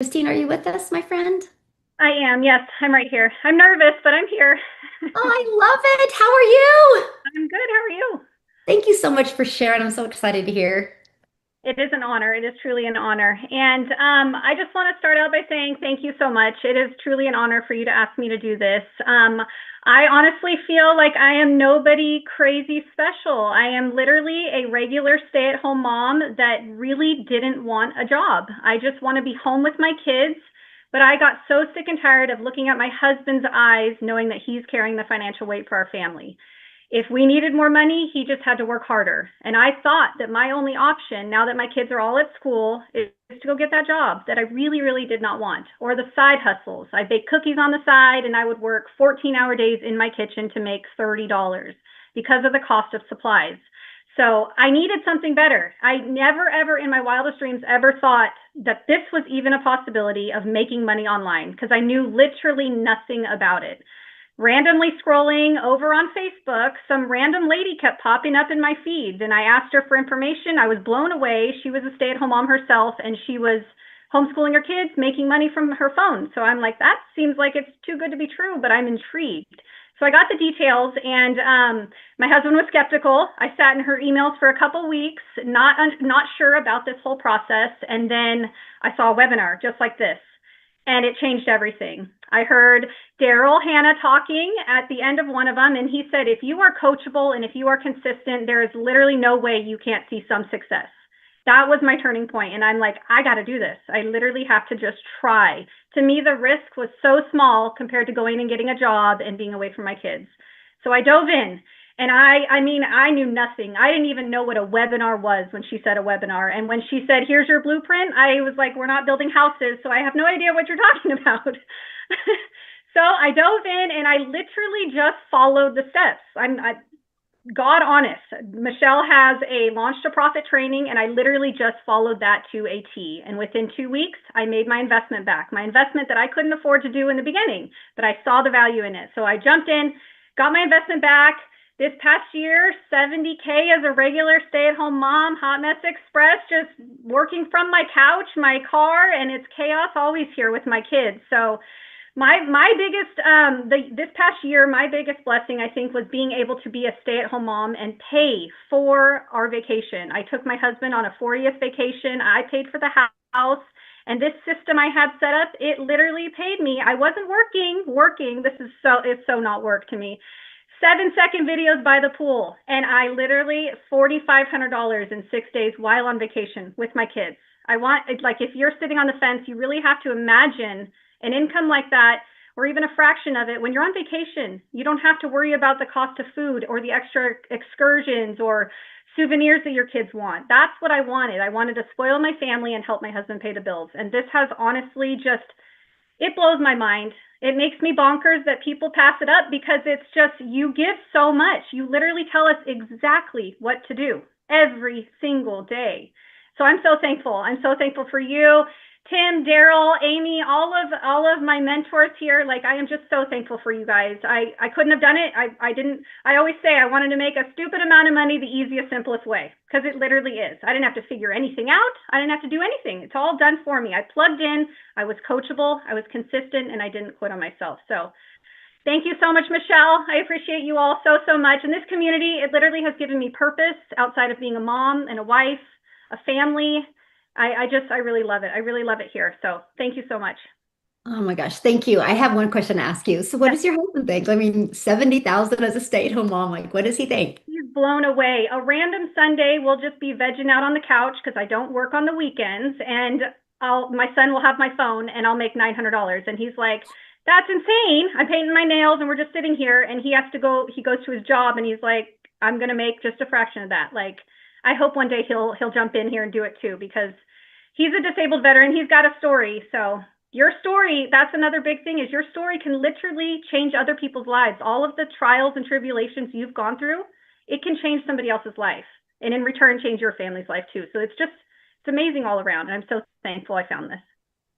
Christine, are you with us, my friend? I am. Yes, I'm right here. I'm nervous, but I'm here. Oh, I love it. How are you? I'm good. How are you? Thank you so much for sharing. I'm so excited to hear. It is an honor. It is truly an honor. And I just want to start out by saying thank you so much. It is truly an honor for you to ask me to do this. I honestly feel like I am nobody crazy special. I am literally a regular stay at home mom that really didn't want a job. I just want to be home with my kids. But I got so sick and tired of looking at my husband's eyes, knowing that he's carrying the financial weight for our family. If we needed more money, he just had to work harder. And I thought that my only option, now that my kids are all at school, is to go get that job that I really, really did not want, or the side hustles. I bake cookies on the side and I would work 14-hour days in my kitchen to make $30 because of the cost of supplies. So I needed something better. I never, ever in my wildest dreams ever thought that this was even a possibility of making money online because I knew literally nothing about it. Randomly scrolling over on Facebook, some random lady kept popping up in my feeds, and I asked her for information. I was blown away. She was a stay at home mom herself, and she was homeschooling her kids, making money from her phone. So I'm like, that seems like it's too good to be true, but I'm intrigued. So I got the details, and my husband was skeptical. I sat in her emails for a couple weeks, not sure about this whole process, and then I saw a webinar just like this, and it changed everything. I heard Daryl Hannah talking at the end of one of them, and he said, if you are coachable and if you are consistent, there is literally no way you can't see some success. That was my turning point, and I'm like, I got to do this. I literally have to just try. To me, the risk was so small compared to going and getting a job and being away from my kids. So I dove in, and I mean, I knew nothing. I didn't even know what a webinar was when she said a webinar. And when she said, here's your blueprint, I was like, we're not building houses, so I have no idea what you're talking about. So I dove in and I literally just followed the steps. God honest. Michelle has a launch to profit training, and I literally just followed that to a T. And within 2 weeks, I made my investment back, my investment that I couldn't afford to do in the beginning, but I saw the value in it. So I jumped in, got my investment back. This past year, 70K as a regular stay at home mom, Hot Mess Express, just working from my couch, my car, and it's chaos always here with my kids. So my biggest this past year, my biggest blessing I think was being able to be a stay-at-home mom and pay for our vacation. I took my husband on a 40th vacation. I paid for the house, and this system I had set up, it literally paid me. I wasn't working. This is it's so not work to me. 7-second videos by the pool, and I literally $4,500 in 6 days while on vacation with my kids. I want, like, if you're sitting on the fence, you really have to imagine an income like that, or even a fraction of it, when you're on vacation. You don't have to worry about the cost of food or the extra excursions or souvenirs that your kids want. That's what I wanted. I wanted to spoil my family and help my husband pay the bills. And this has honestly just, it blows my mind. It makes me bonkers that people pass it up because it's just, you give so much. You literally tell us exactly what to do every single day. So I'm so thankful. I'm so thankful for you, Tim, Daryl, Amy, all of my mentors here. Like, I am just so thankful for you guys. I couldn't have done it. I didn't. I always say I wanted to make a stupid amount of money the easiest, simplest way, because it literally is. I didn't have to figure anything out. I didn't have to do anything. It's all done for me. I plugged in. I was coachable. I was consistent, and I didn't quit on myself. So thank you so much, Michelle. I appreciate you all so, so much. And this community, it literally has given me purpose outside of being a mom and a wife, a family. I really love it. I really love it here. So thank you so much. Oh my gosh, thank you. I have one question to ask you. So what Yes, does your husband think? I mean, 70,000 as a stay-at-home mom, like what does he think? he's blown away. A random Sunday, we'll just be vegging out on the couch because I don't work on the weekends, and my son will have my phone, and I'll make $900. And he's like, "That's insane! I'm painting my nails, and we're just sitting here." And he has to go. He goes to his job, and he's like, "I'm gonna make just a fraction of that." Like, I hope one day he'll jump in here and do it too, because he's a disabled veteran. He's got a story. So your story, that's another big thing, is your story can literally change other people's lives. All of the trials and tribulations you've gone through, it can change somebody else's life, and in return change your family's life too. So it's amazing all around, and I'm so thankful I found this.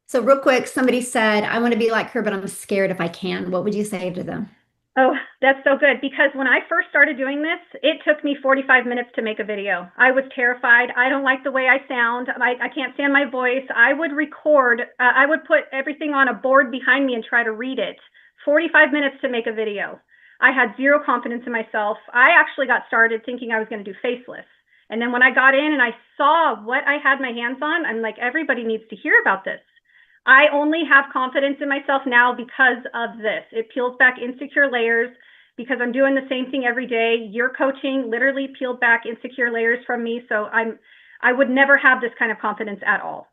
So real quick, somebody said, I want to be like her, but I'm scared if I can. What would you say to them? Oh, that's so good because when I first started doing this, it took me 45 minutes to make a video. I was terrified. I don't like the way I sound. I can't stand my voice. I would record, I would put everything on a board behind me and try to read it. 45 minutes to make a video. I had zero confidence in myself. I actually got started thinking I was going to do faceless. And then when I got in and I saw what I had my hands on, I'm like, everybody needs to hear about this. I only have confidence in myself now because of this. It peels back insecure layers because I'm doing the same thing every day. Your coaching literally peeled back insecure layers from me. So I would never have this kind of confidence at all.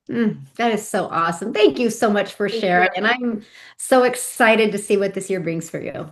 That is so awesome. Thank you so much for Thank you. sharing. And I'm so excited to see what this year brings for you.